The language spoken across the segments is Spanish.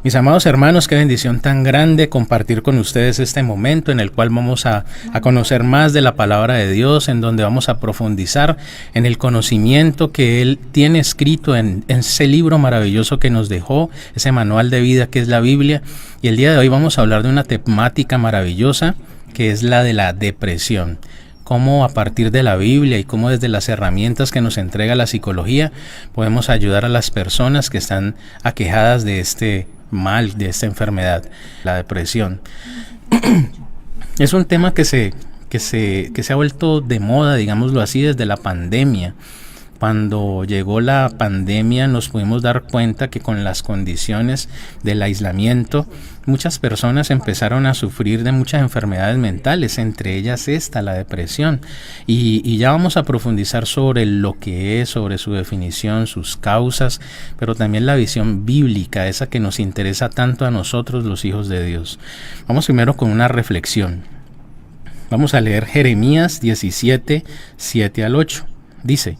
Mis amados hermanos, qué bendición tan grande compartir con ustedes este momento en el cual vamos a conocer más de la palabra de Dios, en donde vamos a profundizar en el conocimiento que Él tiene escrito en ese libro maravilloso que nos dejó, ese manual de vida que es la Biblia. Y el día de hoy vamos a hablar de una temática maravillosa que es la de la depresión. Cómo a partir de la Biblia y cómo desde las herramientas que nos entrega la psicología podemos ayudar a las personas que están aquejadas de este mal, de esta enfermedad, la depresión. Es un tema que se ha vuelto de moda, digámoslo así, desde la pandemia. Cuando llegó la pandemia nos pudimos dar cuenta que con las condiciones del aislamiento muchas personas empezaron a sufrir de muchas enfermedades mentales, entre ellas esta, la depresión. Y ya vamos a profundizar sobre lo que es, sobre su definición, sus causas, pero también la visión bíblica, esa que nos interesa tanto a nosotros los hijos de Dios. Vamos primero con una reflexión. Vamos a leer Jeremías 17, 7 al 8. Dice: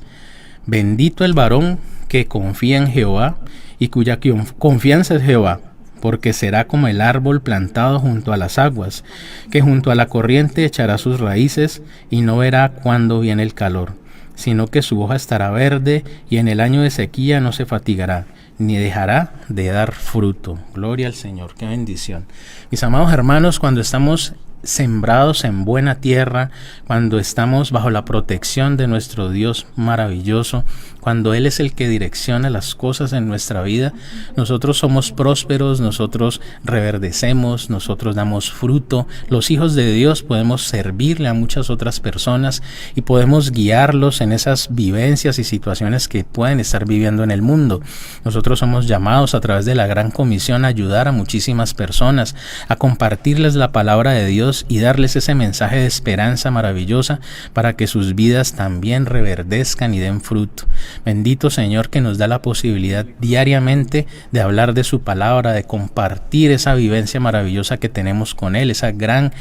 Bendito el varón que confía en Jehová y cuya confianza es Jehová, porque será como el árbol plantado junto a las aguas, que junto a la corriente echará sus raíces y no verá cuándo viene el calor, sino que su hoja estará verde y en el año de sequía no se fatigará, ni dejará de dar fruto. Gloria al Señor, qué bendición. Mis amados hermanos, cuando estamos sembrados en buena tierra, cuando estamos bajo la protección de nuestro Dios maravilloso, cuando Él es el que direcciona las cosas en nuestra vida, nosotros somos prósperos, nosotros reverdecemos, nosotros damos fruto. Los hijos de Dios podemos servirle a muchas otras personas y podemos guiarlos en esas vivencias y situaciones que pueden estar viviendo en el mundo. Nosotros somos llamados a través de la Gran Comisión a ayudar a muchísimas personas, a compartirles la palabra de Dios y darles ese mensaje de esperanza maravillosa para que sus vidas también reverdezcan y den fruto. Bendito Señor, que nos da la posibilidad diariamente de hablar de su palabra, de compartir esa vivencia maravillosa que tenemos con Él, esa gran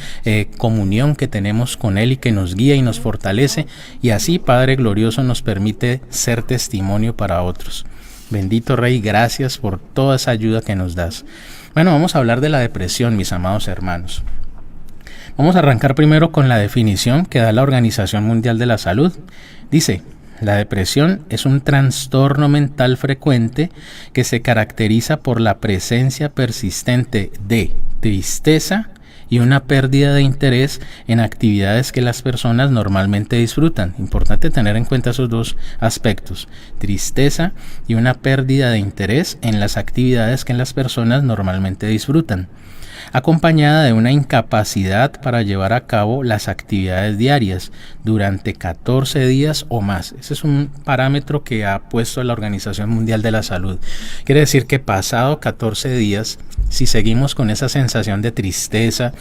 comunión que tenemos con Él y que nos guía y nos fortalece, y así, Padre glorioso, nos permite ser testimonio para otros. Bendito Rey, gracias por toda esa ayuda que nos das. Bueno, vamos a hablar de la depresión, mis amados hermanos. Vamos a arrancar primero con la definición que da la Organización Mundial de la Salud. Dice: la depresión es un trastorno mental frecuente que se caracteriza por la presencia persistente de tristeza y una pérdida de interés en actividades que las personas normalmente disfrutan. Importante tener en cuenta esos dos aspectos: tristeza y una pérdida de interés en las actividades que las personas normalmente disfrutan, acompañada de una incapacidad para llevar a cabo las actividades diarias durante 14 días o más. Ese es un parámetro que ha puesto la Organización Mundial de la Salud. Quiere decir que pasado 14 días, si seguimos con esa sensación de tristeza,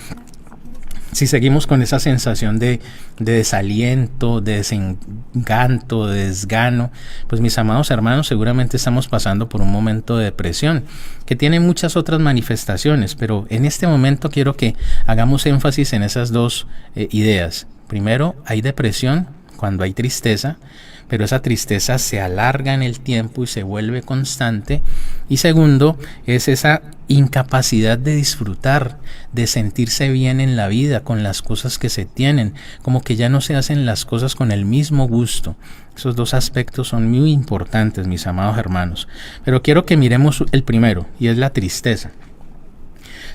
si seguimos con esa sensación de desaliento, de desencanto, de desgano, pues mis amados hermanos, seguramente estamos pasando por un momento de depresión que tiene muchas otras manifestaciones, pero en este momento quiero que hagamos énfasis en esas dos ideas. Primero, hay depresión cuando hay tristeza, pero esa tristeza se alarga en el tiempo y se vuelve constante. Y segundo, es esa incapacidad de disfrutar, de sentirse bien en la vida, con las cosas que se tienen, como que ya no se hacen las cosas con el mismo gusto. Esos dos aspectos son muy importantes, mis amados hermanos. Pero quiero que miremos el primero, y es la tristeza.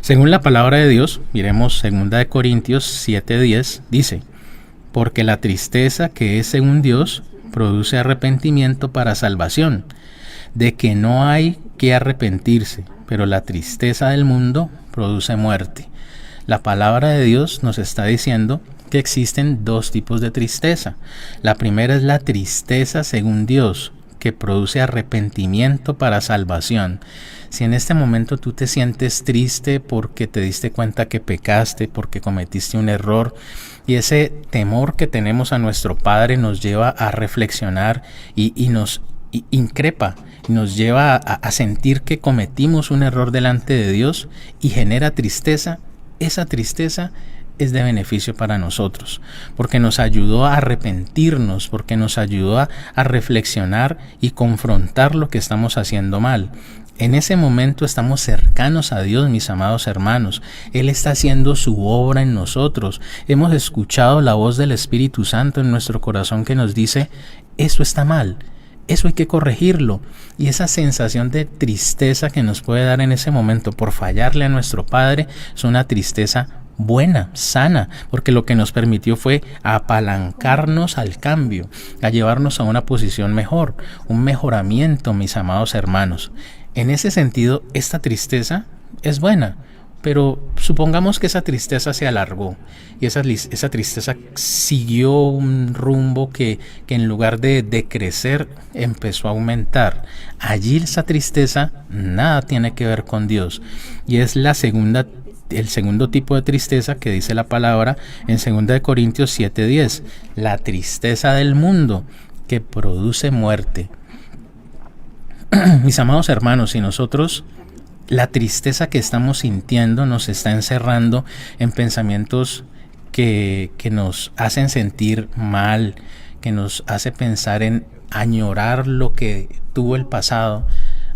Según la palabra de Dios, miremos 2 Corintios 7:10, dice: porque la tristeza que es según Dios produce arrepentimiento para salvación, de que no hay que arrepentirse, pero la tristeza del mundo produce muerte. La palabra de Dios nos está diciendo que existen dos tipos de tristeza. La primera es la tristeza según Dios, que produce arrepentimiento para salvación. Si en este momento tú te sientes triste porque te diste cuenta que pecaste, porque cometiste un error, y ese temor que tenemos a nuestro Padre nos lleva a reflexionar y nos increpa, y nos lleva a sentir que cometimos un error delante de Dios y genera tristeza, esa tristeza es de beneficio para nosotros, porque nos ayudó a arrepentirnos, porque nos ayudó a reflexionar y confrontar lo que estamos haciendo mal. En ese momento estamos cercanos a Dios, mis amados hermanos. Él está haciendo su obra en nosotros. Hemos escuchado la voz del Espíritu Santo en nuestro corazón que nos dice, eso está mal, eso hay que corregirlo. Y esa sensación de tristeza que nos puede dar en ese momento por fallarle a nuestro Padre es una tristeza buena, sana, porque lo que nos permitió fue apalancarnos al cambio, a llevarnos a una posición mejor, un mejoramiento, mis amados hermanos. En ese sentido, esta tristeza es buena, pero supongamos que esa tristeza se alargó y esa tristeza siguió un rumbo que en lugar de decrecer empezó a aumentar. Allí esa tristeza nada tiene que ver con Dios y es el segundo tipo de tristeza que dice la palabra en 2 Corintios 7:10, la tristeza del mundo que produce muerte. Mis amados hermanos, si nosotros la tristeza que estamos sintiendo nos está encerrando en pensamientos que nos hacen sentir mal, que nos hace pensar en añorar lo que tuvo el pasado,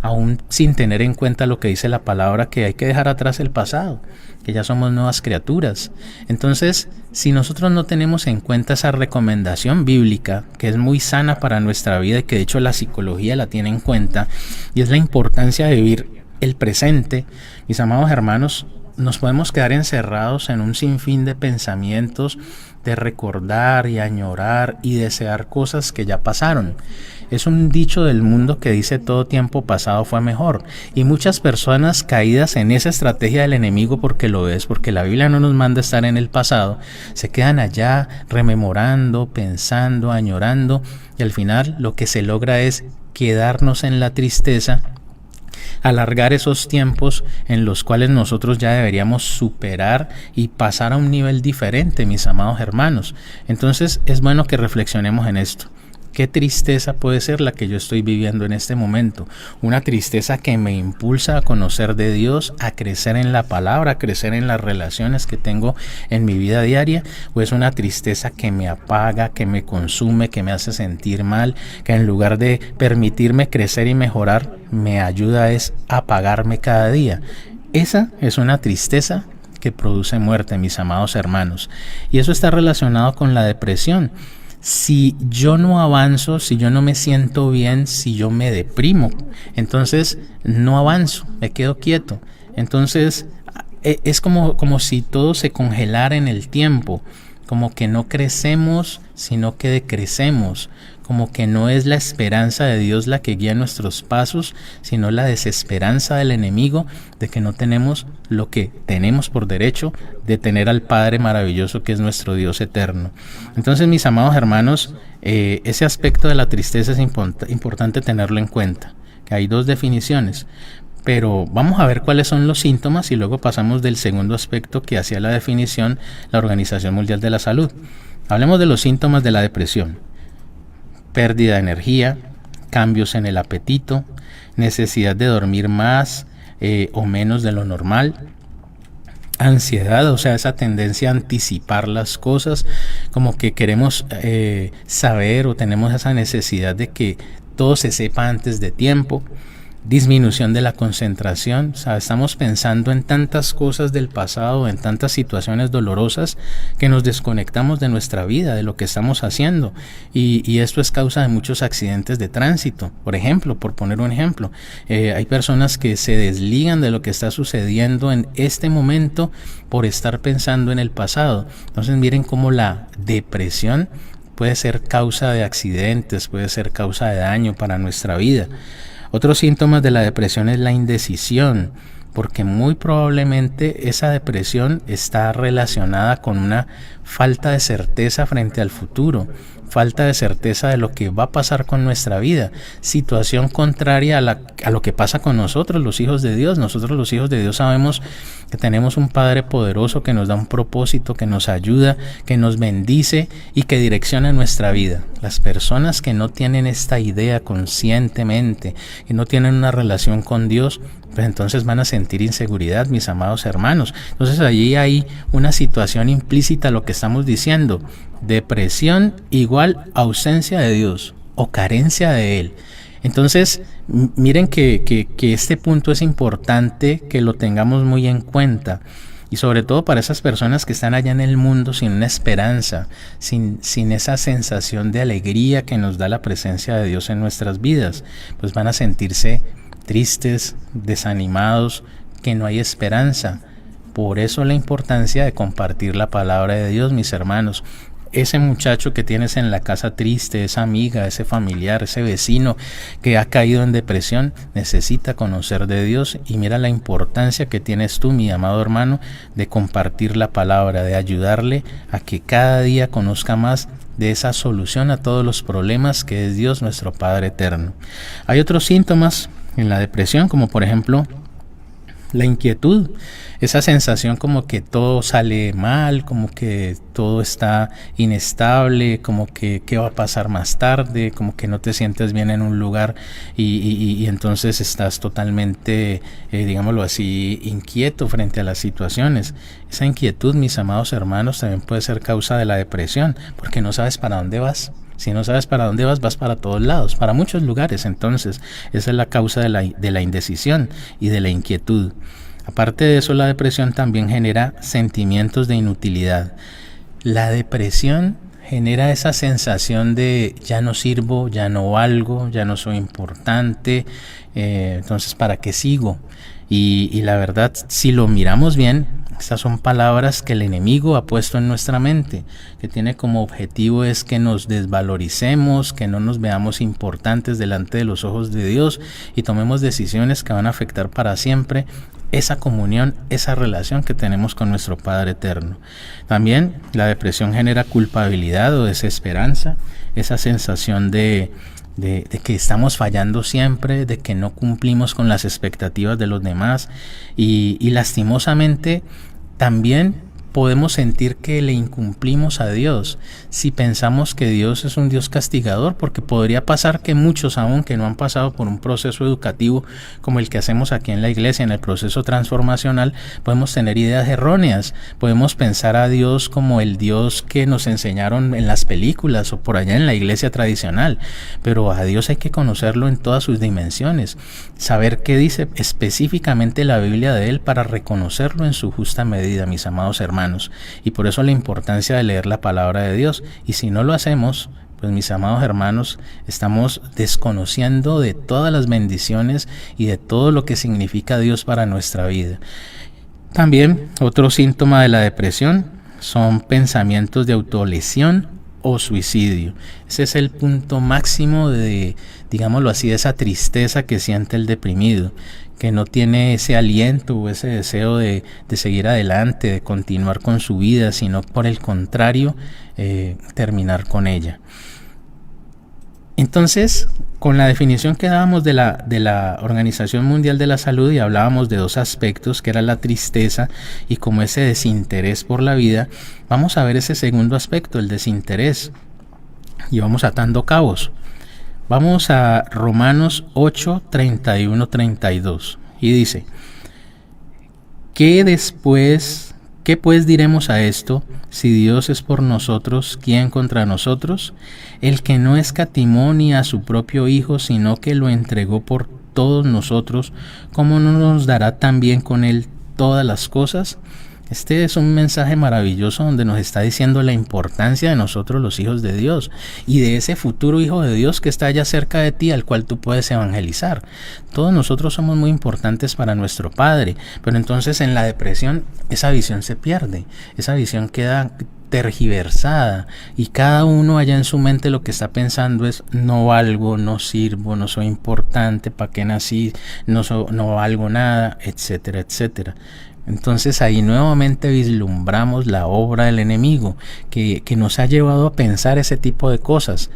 aún sin tener en cuenta lo que dice la palabra, que hay que dejar atrás el pasado, que ya somos nuevas criaturas. Entonces, si nosotros no tenemos en cuenta esa recomendación bíblica, que es muy sana para nuestra vida y que de hecho la psicología la tiene en cuenta, y es la importancia de vivir el presente, mis amados hermanos, nos podemos quedar encerrados en un sinfín de pensamientos, de recordar y añorar y desear cosas que ya pasaron. Es un dicho del mundo que dice todo tiempo pasado fue mejor, y muchas personas caídas en esa estrategia del enemigo, porque lo es, porque la Biblia no nos manda estar en el pasado, se quedan allá rememorando, pensando, añorando, y al final lo que se logra es quedarnos en la tristeza, alargar esos tiempos en los cuales nosotros ya deberíamos superar y pasar a un nivel diferente, mis amados hermanos. Entonces es bueno que reflexionemos en esto. ¿Qué tristeza puede ser la que yo estoy viviendo en este momento? Una tristeza que me impulsa a conocer de Dios, a crecer en la palabra, a crecer en las relaciones que tengo en mi vida diaria, o es una tristeza que me apaga, que me consume, que me hace sentir mal, que en lugar de permitirme crecer y mejorar, me ayuda es a apagarme cada día. Esa es una tristeza que produce muerte, mis amados hermanos, y eso está relacionado con la depresión. Si yo no avanzo, si yo no me siento bien, si yo me deprimo, entonces no avanzo, me quedo quieto. Entonces es como si todo se congelara en el tiempo, como que no crecemos, sino que decrecemos, como que no es la esperanza de Dios la que guía nuestros pasos, sino la desesperanza del enemigo de que no tenemos lo que tenemos por derecho de tener al Padre maravilloso que es nuestro Dios eterno. Entonces, mis amados hermanos, ese aspecto de la tristeza es importante tenerlo en cuenta, que hay dos definiciones. Pero vamos a ver cuáles son los síntomas y luego pasamos del segundo aspecto que hacía la definición la Organización Mundial de la Salud. Hablemos de los síntomas de la depresión. Pérdida de energía, cambios en el apetito, necesidad de dormir más o menos de lo normal, ansiedad, o sea, esa tendencia a anticipar las cosas, como que queremos saber o tenemos esa necesidad de que todo se sepa antes de tiempo. Disminución de la concentración, o sea, estamos pensando en tantas cosas del pasado, en tantas situaciones dolorosas que nos desconectamos de nuestra vida, de lo que estamos haciendo, y esto es causa de muchos accidentes de tránsito. Por ejemplo, por poner un ejemplo, hay personas que se desligan de lo que está sucediendo en este momento por estar pensando en el pasado. Entonces miren cómo la depresión puede ser causa de accidentes, puede ser causa de daño para nuestra vida. Otros síntomas de la depresión es la indecisión, porque muy probablemente esa depresión está relacionada con una falta de certeza frente al futuro, falta de certeza de lo que va a pasar con nuestra vida, situación contraria a lo que pasa con nosotros, los hijos de Dios. Nosotros los hijos de Dios sabemos que tenemos un Padre poderoso que nos da un propósito, que nos ayuda, que nos bendice y que direcciona nuestra vida. Las personas que no tienen esta idea conscientemente, que no tienen una relación con Dios, pues entonces van a sentir inseguridad, mis amados hermanos. Entonces allí hay una situación implícita a lo que estamos diciendo. Depresión igual ausencia de Dios o carencia de Él. Entonces, miren que este punto es importante que lo tengamos muy en cuenta. Y sobre todo para esas personas que están allá en el mundo sin una esperanza, sin esa sensación de alegría que nos da la presencia de Dios en nuestras vidas, pues van a sentirse tristes, desanimados, que no hay esperanza. Por eso la importancia de compartir la palabra de Dios, mis hermanos. Ese muchacho que tienes en la casa triste, esa amiga, ese familiar, ese vecino que ha caído en depresión, necesita conocer de Dios. Y mira la importancia que tienes tú, mi amado hermano, de compartir la palabra, de ayudarle a que cada día conozca más de esa solución a todos los problemas que es Dios, nuestro Padre eterno. Hay otros síntomas en la depresión, como por ejemplo la inquietud, esa sensación como que todo sale mal, como que todo está inestable, como que qué va a pasar más tarde, como que no te sientes bien en un lugar y entonces estás totalmente, digámoslo así, inquieto frente a las situaciones. Esa inquietud, mis amados hermanos, también puede ser causa de la depresión, porque no sabes para dónde vas. Si no sabes para dónde vas, vas para todos lados, para muchos lugares. Entonces, esa es la causa de la indecisión y de la inquietud. Aparte de eso, la depresión también genera sentimientos de inutilidad. La depresión genera esa sensación de ya no sirvo, ya no valgo, ya no soy importante, entonces ¿para qué sigo? Y la verdad, si lo miramos bien, estas son palabras que el enemigo ha puesto en nuestra mente, que tiene como objetivo es que nos desvaloricemos, que no nos veamos importantes delante de los ojos de Dios y tomemos decisiones que van a afectar para siempre esa comunión, esa relación que tenemos con nuestro Padre eterno. También la depresión genera culpabilidad o desesperanza, esa sensación de que estamos fallando siempre, de que no cumplimos con las expectativas de los demás y lastimosamente también podemos sentir que le incumplimos a Dios si pensamos que Dios es un Dios castigador, porque podría pasar que muchos aún que no han pasado por un proceso educativo como el que hacemos aquí en la iglesia, en el proceso transformacional, podemos tener ideas erróneas, podemos pensar a Dios como el Dios que nos enseñaron en las películas o por allá en la iglesia tradicional, pero a Dios hay que conocerlo en todas sus dimensiones, saber qué dice específicamente la Biblia de Él para reconocerlo en su justa medida, mis amados hermanos. Y por eso la importancia de leer la palabra de Dios. Y si no lo hacemos, pues mis amados hermanos, estamos desconociendo de todas las bendiciones y de todo lo que significa Dios para nuestra vida. También otro síntoma de la depresión son pensamientos de autolesión o suicidio. Ese es el punto máximo de, digámoslo así, de esa tristeza que siente el deprimido, que no tiene ese aliento o ese deseo de seguir adelante, de continuar con su vida, sino por el contrario, terminar con ella. Entonces, con la definición que dábamos de la Organización Mundial de la Salud y hablábamos de dos aspectos, que era la tristeza y como ese desinterés por la vida, vamos a ver ese segundo aspecto, el desinterés, y vamos atando cabos. Vamos a Romanos 8, 31, 32 y dice: ¿Qué pues diremos a esto? Si Dios es por nosotros, ¿quién contra nosotros? El que no escatimó ni a su propio Hijo, sino que lo entregó por todos nosotros, ¿cómo no nos dará también con él todas las cosas? Este es un mensaje maravilloso donde nos está diciendo la importancia de nosotros los hijos de Dios y de ese futuro hijo de Dios que está allá cerca de ti, al cual tú puedes evangelizar. Todos nosotros somos muy importantes para nuestro Padre, pero entonces en la depresión esa visión se pierde, esa visión queda tergiversada y cada uno allá en su mente lo que está pensando es: no valgo, no sirvo, no soy importante, ¿para qué nací? No valgo nada, etcétera, etcétera. Entonces ahí nuevamente vislumbramos la obra del enemigo que nos ha llevado a pensar ese tipo de cosas.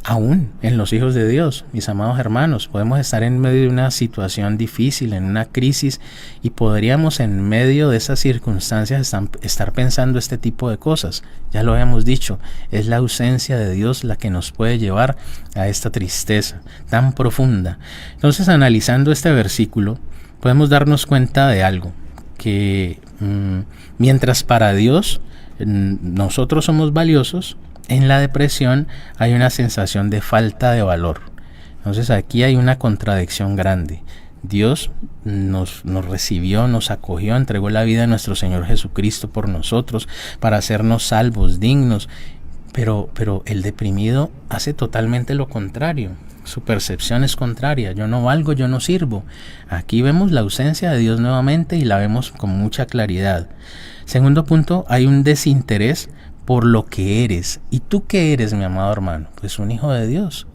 Aún en los hijos de Dios, mis amados hermanos, podemos estar en medio de una situación difícil, en una crisis, y podríamos en medio de esas circunstancias estar pensando este tipo de cosas. Ya lo habíamos dicho, es la ausencia de Dios la que nos puede llevar a esta tristeza tan profunda. Entonces, analizando este versículo, podemos darnos cuenta de algo, que mientras para Dios nosotros somos valiosos, en la depresión hay una sensación de falta de valor. Entonces aquí hay una contradicción grande. Dios nos recibió, nos acogió, entregó la vida de nuestro Señor Jesucristo por nosotros para hacernos salvos, dignos. Pero el deprimido hace totalmente lo contrario. Su percepción es contraria. Yo no valgo, yo no sirvo. Aquí vemos la ausencia de Dios nuevamente y la vemos con mucha claridad. Segundo punto, hay un desinterés por lo que eres. ¿Y tú qué eres, mi amado hermano? Pues un hijo de Dios.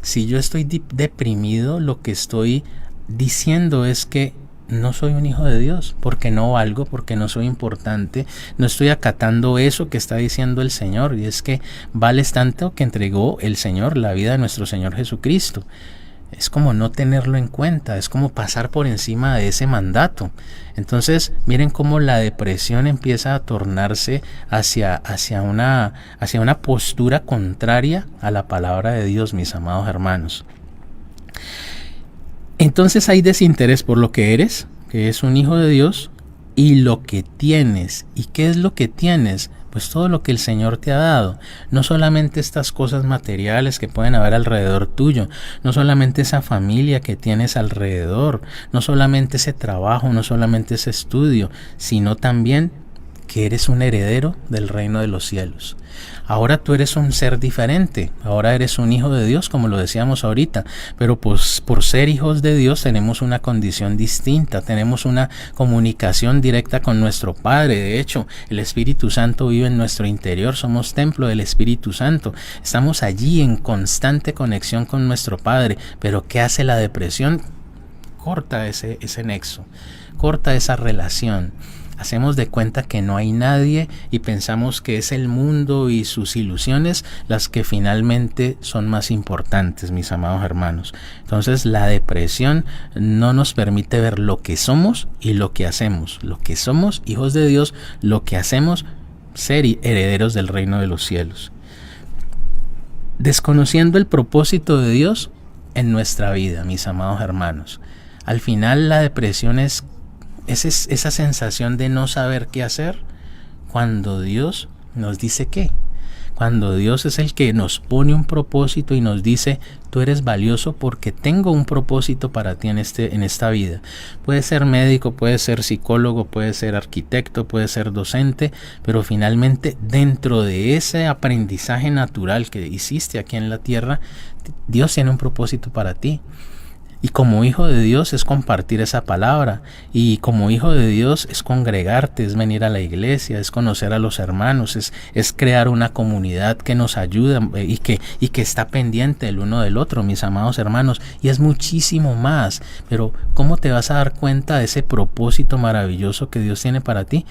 Si yo estoy deprimido, lo que estoy diciendo es que no soy un hijo de Dios, porque no valgo, porque no soy importante, no estoy acatando eso que está diciendo el Señor, y es que vales tanto que entregó el Señor la vida de nuestro Señor Jesucristo. Es como no tenerlo en cuenta, es como pasar por encima de ese mandato. Entonces, miren cómo la depresión empieza a tornarse hacia una postura contraria a la palabra de Dios, mis amados hermanos. Entonces hay desinterés por lo que eres, que es un hijo de Dios, y lo que tienes. ¿Y qué es lo que tienes? Pues todo lo que el Señor te ha dado, no solamente estas cosas materiales que pueden haber alrededor tuyo, no solamente esa familia que tienes alrededor, no solamente ese trabajo, no solamente ese estudio, sino también que eres un heredero del reino de los cielos. Ahora tú eres un ser diferente, ahora eres un hijo de Dios, como lo decíamos ahorita, pero pues por ser hijos de Dios tenemos una condición distinta, tenemos una comunicación directa con nuestro Padre. De hecho, el Espíritu Santo vive en nuestro interior, somos templo del Espíritu Santo, estamos allí en constante conexión con nuestro Padre. Pero ¿qué hace la depresión? Corta ese nexo, corta esa relación. Hacemos de cuenta que no hay nadie y pensamos que es el mundo y sus ilusiones las que finalmente son más importantes, mis amados hermanos. Entonces la depresión no nos permite ver lo que somos y lo que hacemos. Lo que somos, hijos de Dios, lo que hacemos, ser herederos del reino de los cielos. Desconociendo el propósito de Dios en nuestra vida, mis amados hermanos. Al final la depresión es esa sensación de no saber qué hacer cuando Dios nos dice qué. Cuando Dios es el que nos pone un propósito y nos dice, tú eres valioso porque tengo un propósito para ti en esta vida. Puede ser médico, puede ser psicólogo, puede ser arquitecto, puede ser docente, pero finalmente dentro de ese aprendizaje natural que hiciste aquí en la tierra, Dios tiene un propósito para ti. Y como hijo de Dios es compartir esa palabra, y como hijo de Dios es congregarte, es venir a la iglesia, es conocer a los hermanos, es crear una comunidad que nos ayuda y que está pendiente el uno del otro, mis amados hermanos, y es muchísimo más. Pero ¿cómo te vas a dar cuenta de ese propósito maravilloso que Dios tiene para ti?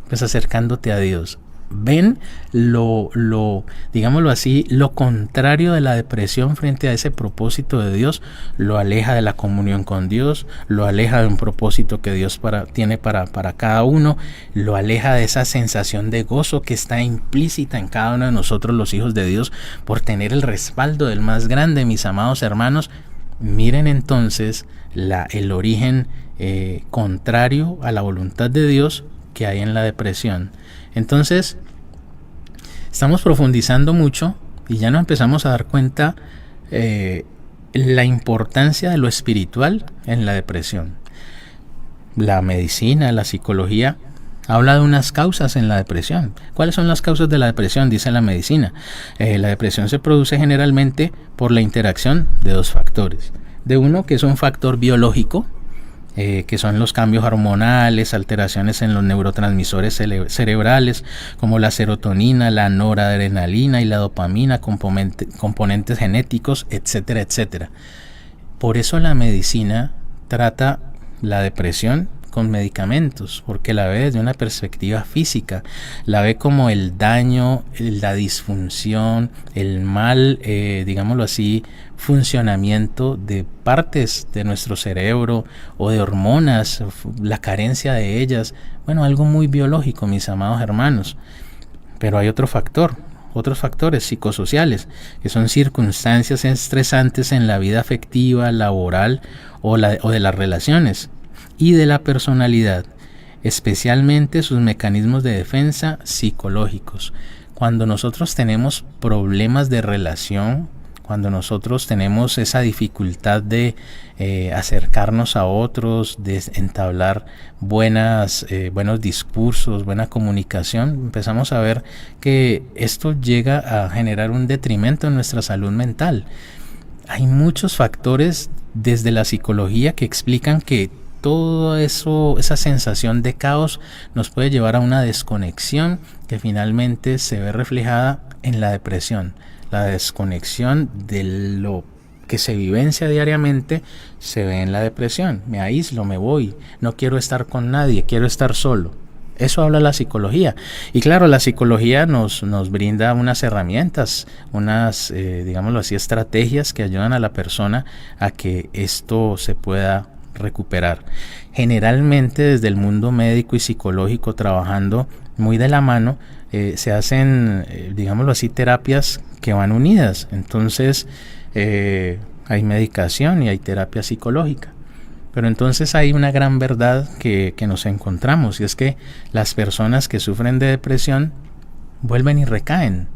Pues acercándote a Dios. Ven digámoslo así, lo contrario de la depresión frente a ese propósito de Dios, lo aleja de la comunión con Dios, lo aleja de un propósito que Dios tiene para cada uno, lo aleja de esa sensación de gozo que está implícita en cada uno de nosotros, los hijos de Dios, por tener el respaldo del más grande, mis amados hermanos. Miren entonces el origen contrario a la voluntad de Dios que hay en la depresión. Entonces, estamos profundizando mucho y ya nos empezamos a dar cuenta la importancia de lo espiritual en la depresión. La medicina, la psicología, habla de unas causas en la depresión. ¿Cuáles son las causas de la depresión? Dice la medicina. La depresión se produce generalmente por la interacción de dos factores. De uno, que es un factor biológico, que son los cambios hormonales, alteraciones en los neurotransmisores cerebrales, como la serotonina, la noradrenalina y la dopamina, componentes genéticos, etcétera, etcétera. Por eso la medicina trata la depresión con medicamentos, porque la ve desde una perspectiva física, la ve como el daño, la disfunción, el mal, digámoslo así, funcionamiento de partes de nuestro cerebro o de hormonas, la carencia de ellas. Bueno, algo muy biológico, mis amados hermanos. Pero hay otros factores psicosociales, que son circunstancias estresantes en la vida afectiva, laboral o de las relaciones y de la personalidad, especialmente sus mecanismos de defensa psicológicos. Cuando nosotros tenemos problemas de relación, cuando nosotros tenemos esa dificultad de acercarnos a otros, de entablar buenos discursos, buena comunicación, empezamos a ver que esto llega a generar un detrimento en nuestra salud mental. Hay muchos factores desde la psicología que explican que todo eso, esa sensación de caos nos puede llevar a una desconexión que finalmente se ve reflejada en la depresión. La desconexión de lo que se vivencia diariamente se ve en la depresión. Me aíslo, me voy, no quiero estar con nadie, quiero estar solo. Eso habla la psicología. Y claro, la psicología nos brinda unas herramientas, digámoslo así, estrategias que ayudan a la persona a que esto se pueda recuperar. Generalmente desde el mundo médico y psicológico, trabajando muy de la mano, se hacen, digámoslo así, terapias que van unidas. Entonces hay medicación y hay terapia psicológica. Pero entonces hay una gran verdad que nos encontramos, y es que las personas que sufren de depresión vuelven y recaen,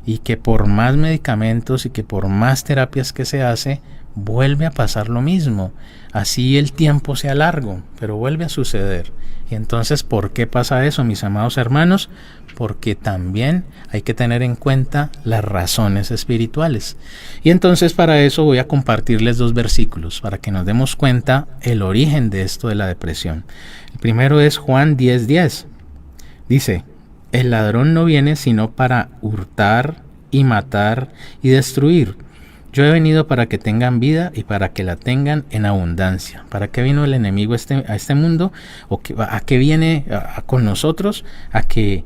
y que por más medicamentos y que por más terapias que se hace, vuelve a pasar lo mismo. Así el tiempo sea largo, pero vuelve a suceder. Y entonces, ¿por qué pasa eso, mis amados hermanos? Porque también hay que tener en cuenta las razones espirituales. Y entonces para eso voy a compartirles 2 versículos para que nos demos cuenta el origen de esto de la depresión. El primero es Juan 10:10. Dice: el ladrón no viene sino para hurtar y matar y destruir. Yo he venido para que tengan vida y para que la tengan en abundancia. ¿Para qué vino el enemigo a este mundo? ¿A qué viene con nosotros? A que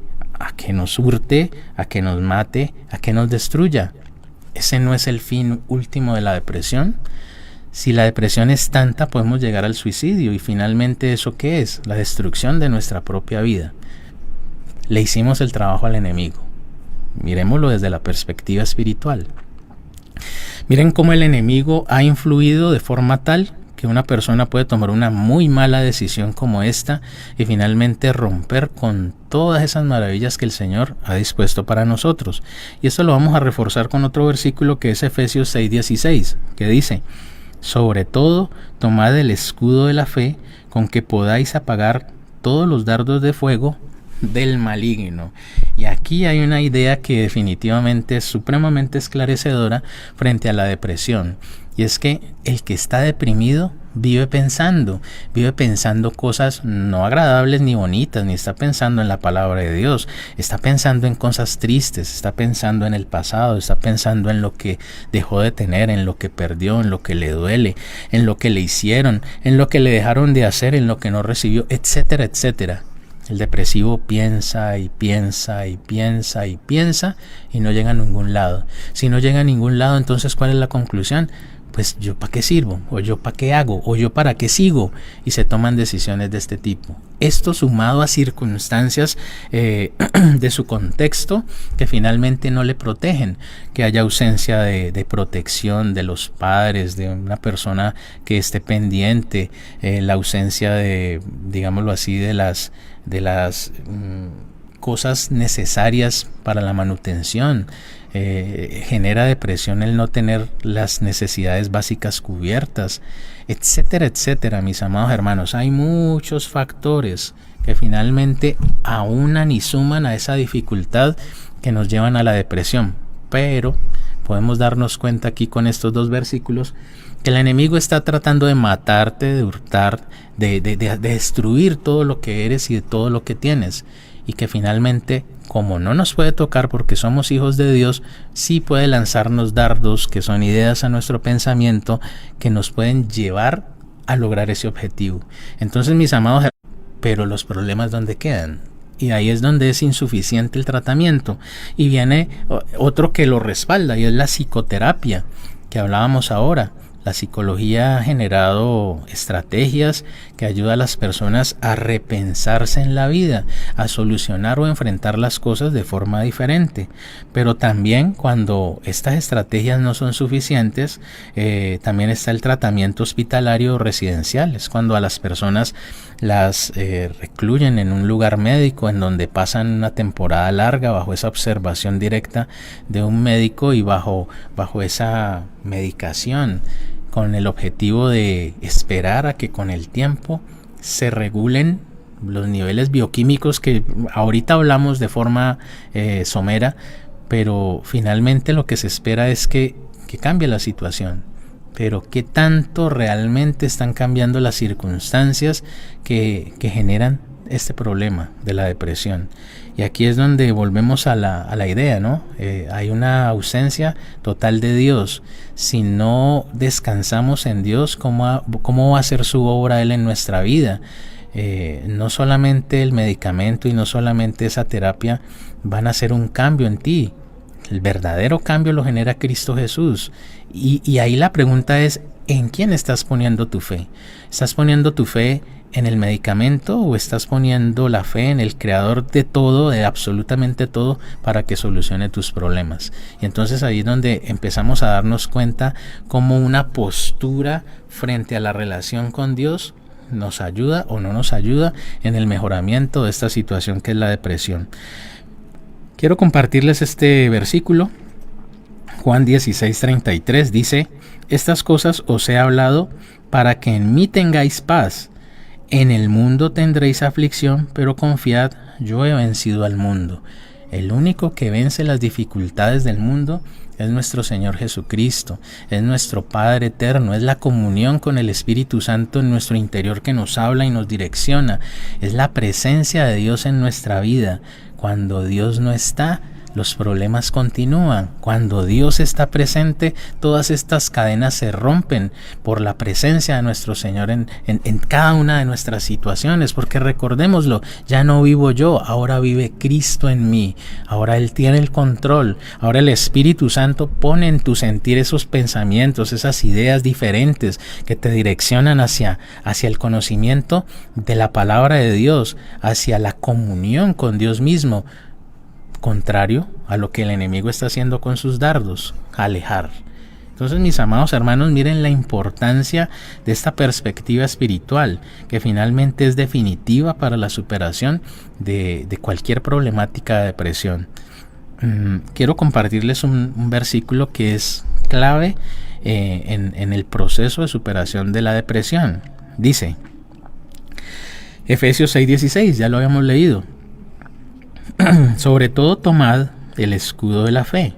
nos hurte, a que nos mate, a que nos destruya. ¿Ese no es el fin último de la depresión? Si la depresión es tanta, podemos llegar al suicidio, y finalmente ¿eso qué es? La destrucción de nuestra propia vida. Le hicimos el trabajo al enemigo. Miremoslo desde la perspectiva espiritual. Miren cómo el enemigo ha influido de forma tal que una persona puede tomar una muy mala decisión como esta y finalmente romper con todas esas maravillas que el Señor ha dispuesto para nosotros. Y esto lo vamos a reforzar con otro versículo que es Efesios 6:16, que dice: sobre todo, tomad el escudo de la fe, con que podáis apagar todos los dardos de fuego del maligno. Y aquí hay una idea que definitivamente es supremamente esclarecedora frente a la depresión, y es que el que está deprimido vive pensando cosas no agradables ni bonitas, ni está pensando en la palabra de Dios, está pensando en cosas tristes, está pensando en el pasado, está pensando en lo que dejó de tener, en lo que perdió, en lo que le duele, en lo que le hicieron, en lo que le dejaron de hacer, en lo que no recibió, etcétera, etcétera. El depresivo piensa y piensa y piensa y piensa y no llega a ningún lado. Si no llega a ningún lado, entonces ¿cuál es la conclusión? Pues yo para qué sirvo, o yo para qué hago, o yo para qué sigo, y se toman decisiones de este tipo. Esto sumado a circunstancias de su contexto que finalmente no le protegen, que haya ausencia de protección de los padres, de una persona que esté pendiente, la ausencia de, digámoslo así, de las cosas necesarias para la manutención. Genera depresión el no tener las necesidades básicas cubiertas, etcétera, etcétera. Mis amados hermanos, hay muchos factores que finalmente aunan y suman a esa dificultad que nos llevan a la depresión. Pero podemos darnos cuenta aquí con estos 2 versículos que el enemigo está tratando de matarte, de hurtar, de destruir todo lo que eres y de todo lo que tienes, y que finalmente, como no nos puede tocar porque somos hijos de Dios, sí puede lanzarnos dardos que son ideas a nuestro pensamiento que nos pueden llevar a lograr ese objetivo. Entonces, mis amados, pero los problemas, ¿dónde quedan? Y ahí es donde es insuficiente el tratamiento. Y viene otro que lo respalda, y es la psicoterapia que hablábamos ahora. La psicología ha generado estrategias que ayudan a las personas a repensarse en la vida, a solucionar o enfrentar las cosas de forma diferente. Pero también cuando estas estrategias no son suficientes, también está el tratamiento hospitalario o residencial. Es cuando a las personas las recluyen en un lugar médico en donde pasan una temporada larga bajo esa observación directa de un médico y bajo esa medicación, con el objetivo de esperar a que con el tiempo se regulen los niveles bioquímicos que ahorita hablamos de forma somera, pero finalmente lo que se espera es que cambie la situación. Pero ¿qué tanto realmente están cambiando las circunstancias que generan este problema de la depresión? Y aquí es donde volvemos a la idea, ¿no? Hay una ausencia total de Dios. Si no descansamos en Dios, ¿cómo va a ser su obra Él en nuestra vida? No solamente el medicamento y no solamente esa terapia van a hacer un cambio en ti. El verdadero cambio lo genera Cristo Jesús. Y ahí la pregunta es, ¿en quién estás poniendo tu fe? ¿Estás poniendo tu fe en el medicamento o estás poniendo la fe en el creador de todo, de absolutamente todo, para que solucione tus problemas? Y entonces ahí es donde empezamos a darnos cuenta cómo una postura frente a la relación con Dios nos ayuda o no nos ayuda en el mejoramiento de esta situación que es la depresión. Quiero compartirles este versículo. Juan 16:33 dice: estas cosas os he hablado para que en mí tengáis paz. En el mundo tendréis aflicción, pero confiad, yo he vencido al mundo. El único que vence las dificultades del mundo es nuestro Señor Jesucristo, es nuestro Padre eterno, es la comunión con el Espíritu Santo en nuestro interior que nos habla y nos direcciona, es la presencia de Dios en nuestra vida. Cuando Dios no está, los problemas continúan. Cuando Dios está presente, todas estas cadenas se rompen por la presencia de nuestro Señor en cada una de nuestras situaciones, porque recordémoslo, ya no vivo yo, ahora vive Cristo en mí, ahora Él tiene el control, ahora el Espíritu Santo pone en tu sentir esos pensamientos, esas ideas diferentes que te direccionan hacia el conocimiento de la palabra de Dios, hacia la comunión con Dios mismo, contrario a lo que el enemigo está haciendo con sus dardos, alejar. Entonces, mis amados hermanos, miren la importancia de esta perspectiva espiritual, que finalmente es definitiva para la superación de cualquier problemática de depresión. Quiero compartirles un versículo que es clave en el proceso de superación de la depresión. Dice, Efesios 6:16, ya lo habíamos leído. Sobre todo tomad el escudo de la fe,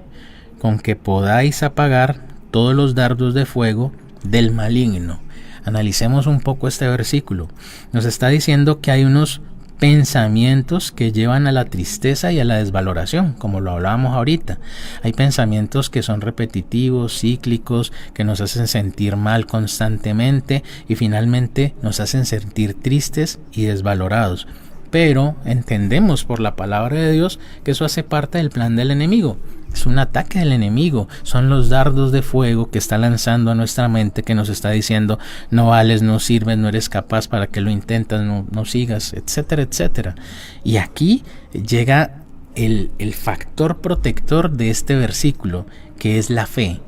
con que podáis apagar todos los dardos de fuego del maligno. Analicemos un poco este versículo. Nos está diciendo que hay unos pensamientos que llevan a la tristeza y a la desvaloración, como lo hablábamos ahorita. Hay pensamientos que son repetitivos, cíclicos, que nos hacen sentir mal constantemente y finalmente nos hacen sentir tristes y desvalorados. Pero entendemos por la palabra de Dios que eso hace parte del plan del enemigo. Es un ataque del enemigo. Son los dardos de fuego que está lanzando a nuestra mente, que nos está diciendo: no vales, no sirves, no eres capaz, para que lo intentas, no sigas, etcétera, etcétera. Y aquí llega el factor protector de este versículo, que es la fe.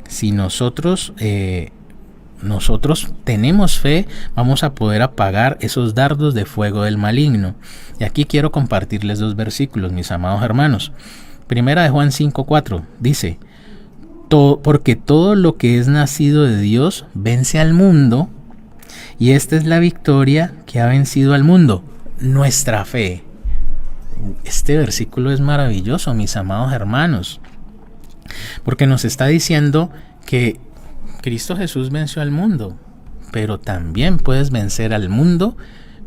Si nosotros tenemos fe, vamos a poder apagar esos dardos de fuego del maligno. Y aquí quiero compartirles dos versículos, mis amados hermanos. Primera de Juan 5:4 dice: porque todo lo que es nacido de Dios vence al mundo, y esta es la victoria que ha vencido al mundo, nuestra fe. Este versículo es maravilloso, mis amados hermanos, porque nos está diciendo que Cristo Jesús venció al mundo, pero también puedes vencer al mundo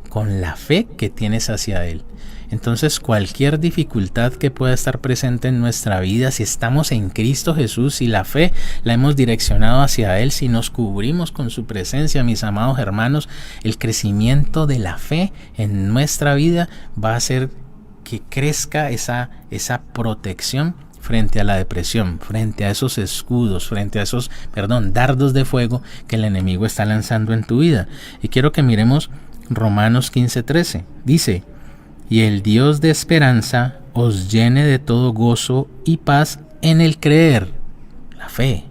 con la fe que tienes hacia Él. Entonces cualquier dificultad que pueda estar presente en nuestra vida, si estamos en Cristo Jesús, si la fe la hemos direccionado hacia Él, si nos cubrimos con su presencia, mis amados hermanos, el crecimiento de la fe en nuestra vida va a hacer que crezca esa protección frente a la depresión, frente a esos escudos, frente a esos, dardos de fuego que el enemigo está lanzando en tu vida. Y quiero que miremos Romanos 15:13. Dice: y el Dios de esperanza os llene de todo gozo y paz en el creer, la fe,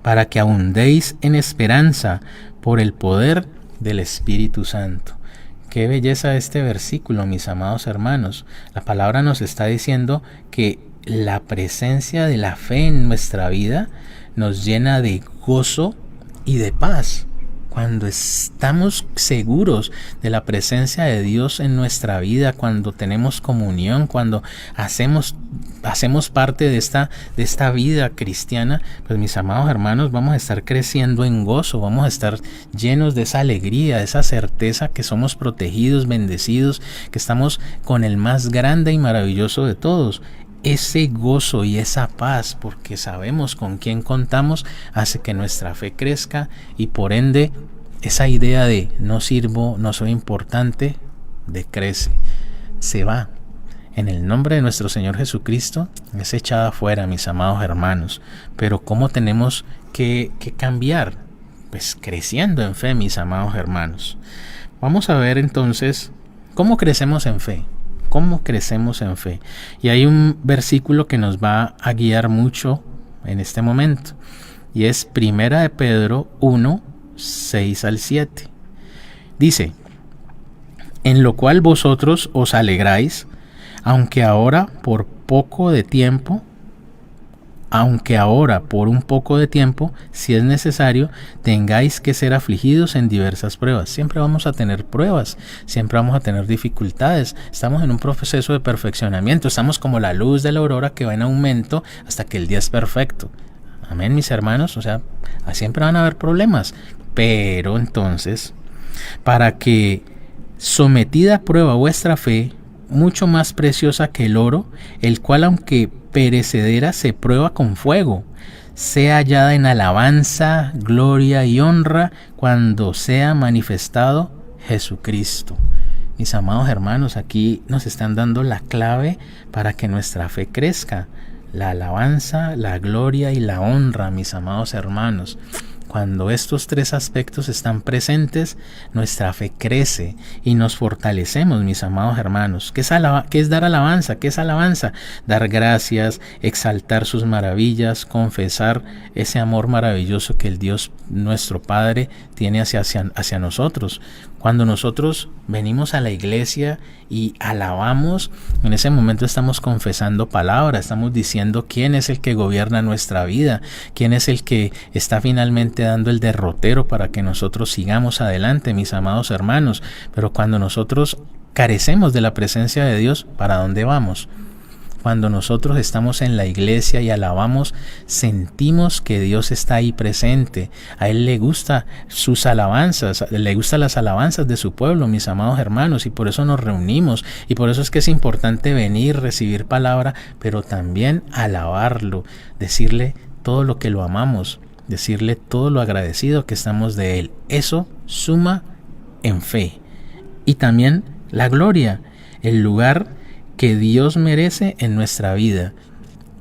para que abundéis en esperanza por el poder del Espíritu Santo. Qué belleza este versículo, mis amados hermanos. La palabra nos está diciendo que la presencia de la fe en nuestra vida nos llena de gozo y de paz. Cuando estamos seguros de la presencia de Dios en nuestra vida, cuando tenemos comunión, cuando hacemos parte de esta vida cristiana, pues mis amados hermanos, vamos a estar creciendo en gozo, vamos a estar llenos de esa alegría, de esa certeza que somos protegidos, bendecidos, que estamos con el más grande y maravilloso de todos. Ese gozo y esa paz, porque sabemos con quién contamos, hace que nuestra fe crezca y por ende esa idea de no sirvo, no soy importante, decrece, se va. En el nombre de nuestro Señor Jesucristo es echada fuera, mis amados hermanos. Pero ¿cómo tenemos que cambiar? Pues creciendo en fe, mis amados hermanos. Vamos a ver entonces cómo crecemos en fe. ¿Cómo crecemos en fe? Y hay un versículo que nos va a guiar mucho en este momento. Y es 1 de Pedro 1, 6 al 7. Dice: en lo cual vosotros os alegráis, aunque ahora por un poco de tiempo, si es necesario, tengáis que ser afligidos en diversas pruebas. Siempre vamos a tener pruebas, siempre vamos a tener dificultades. Estamos en un proceso de perfeccionamiento, estamos como la luz de la aurora que va en aumento hasta que el día es perfecto. Amén, mis hermanos. O sea, siempre van a haber problemas, pero entonces, para que sometida a prueba vuestra fe, mucho más preciosa que el oro, el cual aunque perecedera se prueba con fuego, sea hallada en alabanza, gloria y honra cuando sea manifestado Jesucristo. Mis amados hermanos, aquí nos están dando la clave para que nuestra fe crezca: la alabanza, la gloria y la honra, mis amados hermanos. Cuando estos tres aspectos están presentes, nuestra fe crece y nos fortalecemos, mis amados hermanos. ¿Qué es dar alabanza? ¿Qué es alabanza? Dar gracias, exaltar sus maravillas, confesar ese amor maravilloso que el Dios nuestro Padre tiene hacia nosotros. Cuando nosotros venimos a la iglesia y alabamos, en ese momento estamos confesando palabra, estamos diciendo quién es el que gobierna nuestra vida, quién es el que está finalmente dando el derrotero para que nosotros sigamos adelante, mis amados hermanos. Pero cuando nosotros carecemos de la presencia de Dios, ¿para dónde vamos? Cuando nosotros estamos en la iglesia y alabamos, sentimos que Dios está ahí presente. A Él le gusta sus alabanzas, le gustan las alabanzas de su pueblo, mis amados hermanos, y por eso nos reunimos. Y por eso es que es importante venir, recibir palabra, pero también alabarlo, decirle todo lo que lo amamos, decirle todo lo agradecido que estamos de Él. Eso suma en fe. Y también la gloria, el lugar que Dios merece en nuestra vida.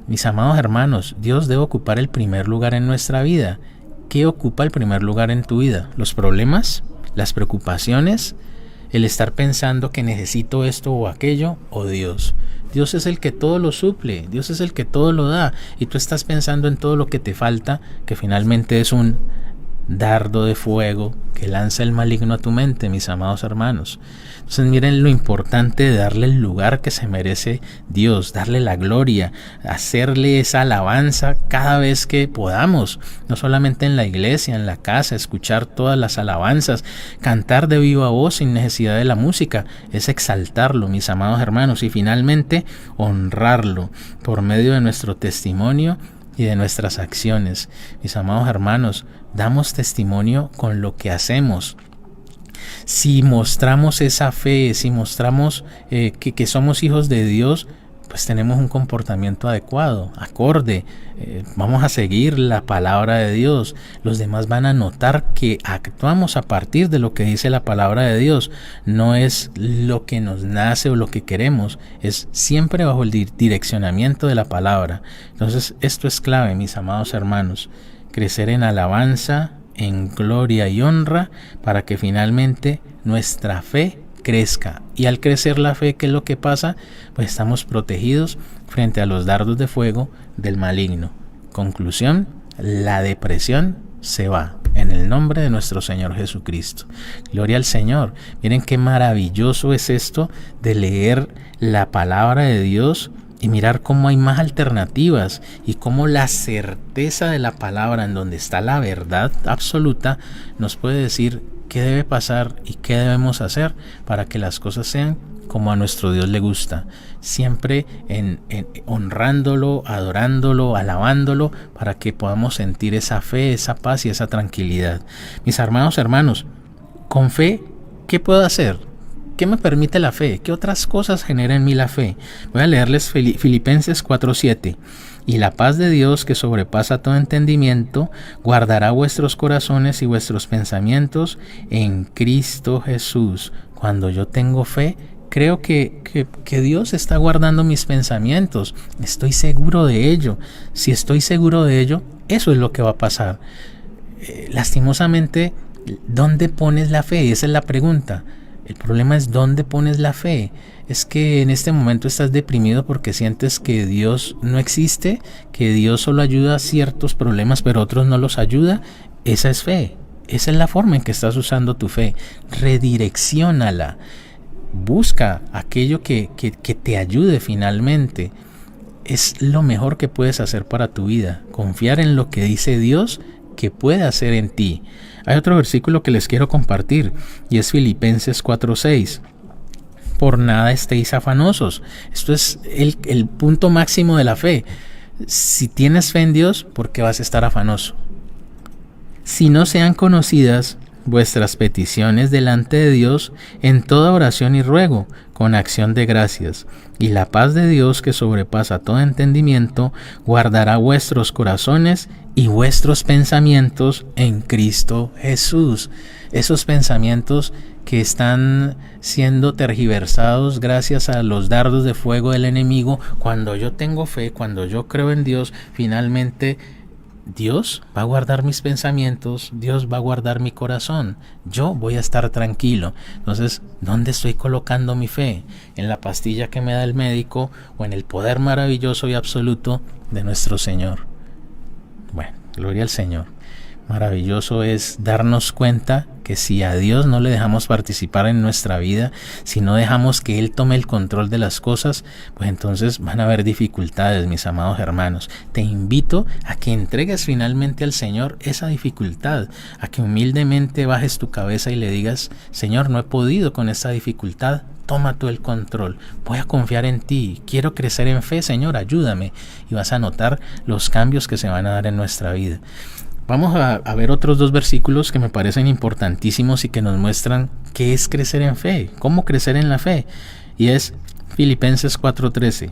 Mis amados hermanos, Dios debe ocupar el primer lugar en nuestra vida. ¿Qué ocupa el primer lugar en tu vida? ¿Los problemas? ¿Las preocupaciones? ¿El estar pensando que necesito esto o aquello? ¿O Dios? Dios es el que todo lo suple, Dios es el que todo lo da, y tú estás pensando en todo lo que te falta, que finalmente es un dardo de fuego que lanza el maligno a tu mente, mis amados hermanos. Entonces miren lo importante de darle el lugar que se merece Dios, darle la gloria, hacerle esa alabanza cada vez que podamos, no solamente en la iglesia, en la casa, escuchar todas las alabanzas, cantar de viva voz sin necesidad de la música, es exaltarlo, mis amados hermanos, y finalmente honrarlo por medio de nuestro testimonio y de nuestras acciones. Mis amados hermanos, damos testimonio con lo que hacemos. Si mostramos esa fe, si mostramos que somos hijos de Dios, pues tenemos un comportamiento adecuado, acorde. Vamos a seguir la palabra de Dios. Los demás van a notar que actuamos a partir de lo que dice la palabra de Dios. No es lo que nos nace o lo que queremos, es siempre bajo el direccionamiento de la palabra. Entonces, esto es clave, mis amados hermanos. Crecer en alabanza, en gloria y honra, para que finalmente nuestra fe crezca. Y al crecer la fe, ¿qué es lo que pasa? Pues estamos protegidos frente a los dardos de fuego del maligno. Conclusión, la depresión se va en el nombre de nuestro Señor Jesucristo. Gloria al Señor. Miren qué maravilloso es esto de leer la palabra de Dios y mirar cómo hay más alternativas y cómo la certeza de la palabra, en donde está la verdad absoluta, nos puede decir qué debe pasar y qué debemos hacer para que las cosas sean como a nuestro Dios le gusta, siempre honrándolo, adorándolo, alabándolo, para que podamos sentir esa fe, esa paz y esa tranquilidad. Mis amados hermanos, con fe, ¿qué puedo hacer? ¿Qué me permite la fe? ¿Qué otras cosas genera en mí la fe? Voy a leerles Filipenses 4:7. Y la paz de Dios, que sobrepasa todo entendimiento, guardará vuestros corazones y vuestros pensamientos en Cristo Jesús. Cuando yo tengo fe, creo que Dios está guardando mis pensamientos. Estoy seguro de ello. Si estoy seguro de ello, eso es lo que va a pasar. Lastimosamente, ¿dónde pones la fe? Esa es la pregunta. El problema es dónde pones la fe. Es que en este momento estás deprimido porque sientes que Dios no existe, que Dios solo ayuda a ciertos problemas pero otros no los ayuda. Esa es fe. Esa es la forma en que estás usando tu fe. Redirecciónala. Busca aquello que te ayude finalmente. Es lo mejor que puedes hacer para tu vida. Confiar en lo que dice Dios que puede hacer en ti. Hay otro versículo que les quiero compartir y es Filipenses 4:6. Por nada estéis afanosos. Esto es el punto máximo de la fe. Si tienes fe en Dios, ¿por qué vas a estar afanoso? Si no sean conocidas vuestras peticiones delante de Dios en toda oración y ruego, con acción de gracias, y la paz de Dios, que sobrepasa todo entendimiento, guardará vuestros corazones y vuestros pensamientos en Cristo Jesús. Esos pensamientos que están siendo tergiversados gracias a los dardos de fuego del enemigo, cuando yo tengo fe, cuando yo creo en Dios, finalmente Dios va a guardar mis pensamientos, Dios va a guardar mi corazón, yo voy a estar tranquilo. Entonces, ¿dónde estoy colocando mi fe? ¿En la pastilla que me da el médico o en el poder maravilloso y absoluto de nuestro Señor? Bueno, gloria al Señor. Maravilloso es darnos cuenta que si a Dios no le dejamos participar en nuestra vida, si no dejamos que Él tome el control de las cosas, pues entonces van a haber dificultades, mis amados hermanos. Te invito a que entregues finalmente al Señor esa dificultad, a que humildemente bajes tu cabeza y le digas: Señor, no he podido con esta dificultad, toma tú el control, voy a confiar en ti, quiero crecer en fe, Señor, ayúdame. Y vas a notar los cambios que se van a dar en nuestra vida. Vamos a ver otros dos versículos que me parecen importantísimos y que nos muestran qué es crecer en fe, cómo crecer en la fe. Y es Filipenses 4:13.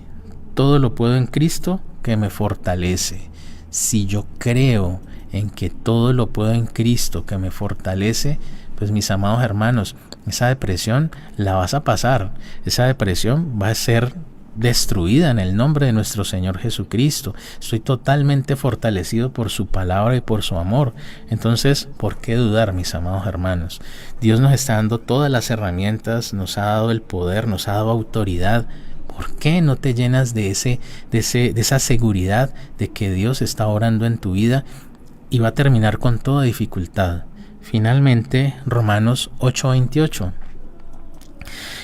Todo lo puedo en Cristo que me fortalece. Si yo creo en que todo lo puedo en Cristo que me fortalece, pues mis amados hermanos, esa depresión la vas a pasar. Esa depresión va a ser destruida en el nombre de nuestro Señor Jesucristo. Estoy totalmente fortalecido por su palabra y por su amor. Entonces, ¿por qué dudar, mis amados hermanos? Dios nos está dando todas las herramientas, nos ha dado el poder, nos ha dado autoridad. ¿Por qué no te llenas de esa seguridad de que Dios está orando en tu vida y va a terminar con toda dificultad? Finalmente, Romanos 8:28.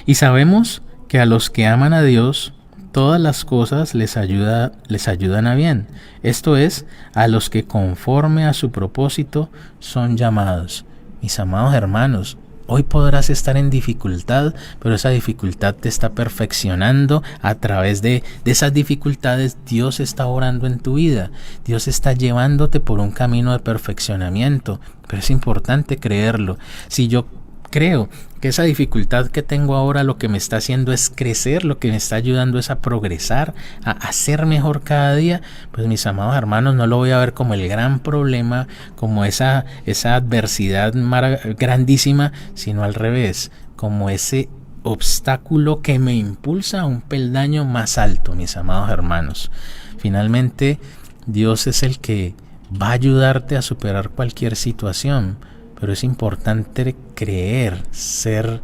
Y sabemos que a los que aman a Dios, todas las cosas les ayudan a bien. Esto es, a los que conforme a su propósito son llamados. Mis amados hermanos, hoy podrás estar en dificultad, pero esa dificultad te está perfeccionando. A través de esas dificultades, Dios está orando en tu vida. Dios está llevándote por un camino de perfeccionamiento, pero es importante creerlo. Si yo creo que esa dificultad que tengo ahora lo que me está haciendo es crecer, lo que me está ayudando es a progresar, a ser mejor cada día, pues mis amados hermanos, no lo voy a ver como el gran problema, como esa adversidad grandísima, sino al revés, como ese obstáculo que me impulsa a un peldaño más alto, mis amados hermanos. Finalmente, Dios es el que va a ayudarte a superar cualquier situación, pero es importante creer, estar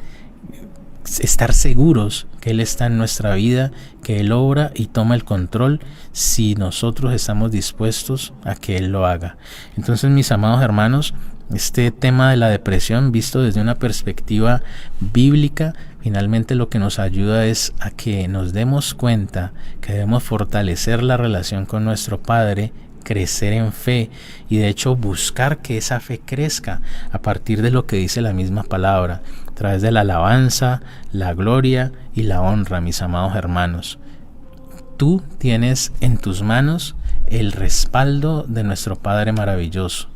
seguros que Él está en nuestra vida, que Él obra y toma el control si nosotros estamos dispuestos a que Él lo haga. Entonces, mis amados hermanos, este tema de la depresión visto desde una perspectiva bíblica, finalmente lo que nos ayuda es a que nos demos cuenta que debemos fortalecer la relación con nuestro Padre, crecer en fe y de hecho buscar que esa fe crezca a partir de lo que dice la misma palabra, a través de la alabanza, la gloria y la honra, mis amados hermanos. Tú tienes en tus manos el respaldo de nuestro Padre maravilloso.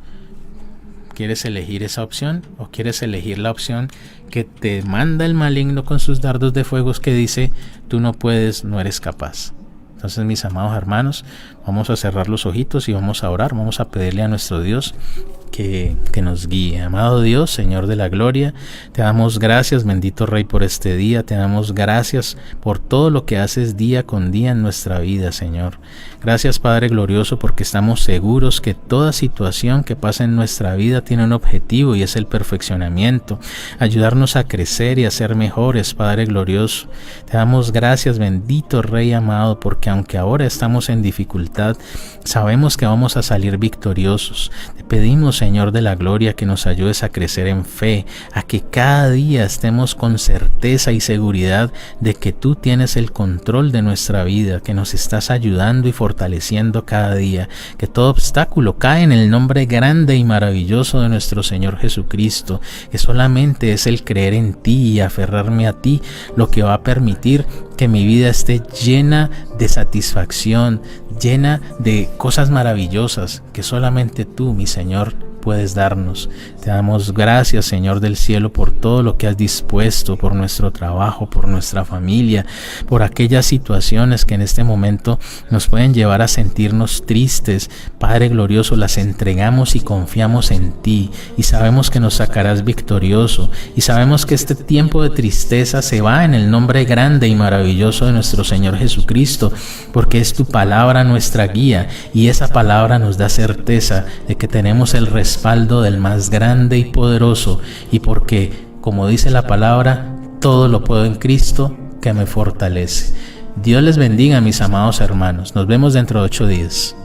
¿Quieres elegir esa opción o quieres elegir la opción que te manda el maligno con sus dardos de fuego que dice tú no puedes, no eres capaz? Entonces, mis amados hermanos, vamos a cerrar los ojitos y vamos a orar, vamos a pedirle a nuestro Dios que nos guíe. Amado Dios, Señor de la gloria, te damos gracias, bendito Rey, por este día, te damos gracias por todo lo que haces día con día en nuestra vida, Señor. Gracias, Padre glorioso, porque estamos seguros que toda situación que pasa en nuestra vida tiene un objetivo y es el perfeccionamiento, ayudarnos a crecer y a ser mejores, Padre glorioso. Te damos gracias, bendito Rey amado, porque aunque ahora estamos en dificultad, sabemos que vamos a salir victoriosos. Te pedimos, Señor de la gloria, que nos ayudes a crecer en fe, a que cada día estemos con certeza y seguridad de que tú tienes el control de nuestra vida, que nos estás ayudando y fortaleciendo cada día, que todo obstáculo cae en el nombre grande y maravilloso de nuestro Señor Jesucristo, que solamente es el creer en ti y aferrarme a ti lo que va a permitir que mi vida esté llena de satisfacción, llena de cosas maravillosas que solamente tú, mi Señor, puedes darnos. Te damos gracias, Señor del cielo, por todo lo que has dispuesto, por nuestro trabajo, por nuestra familia, por aquellas situaciones que en este momento nos pueden llevar a sentirnos tristes. Padre glorioso, las entregamos y confiamos en ti y sabemos que nos sacarás victorioso y sabemos que este tiempo de tristeza se va en el nombre grande y maravilloso de nuestro Señor Jesucristo, porque es tu palabra nuestra guía y esa palabra nos da certeza de que tenemos el respaldo del más grande y poderoso, y porque, como dice la palabra, todo lo puedo en Cristo que me fortalece. Dios les bendiga, mis amados hermanos. Nos vemos dentro de 8 días.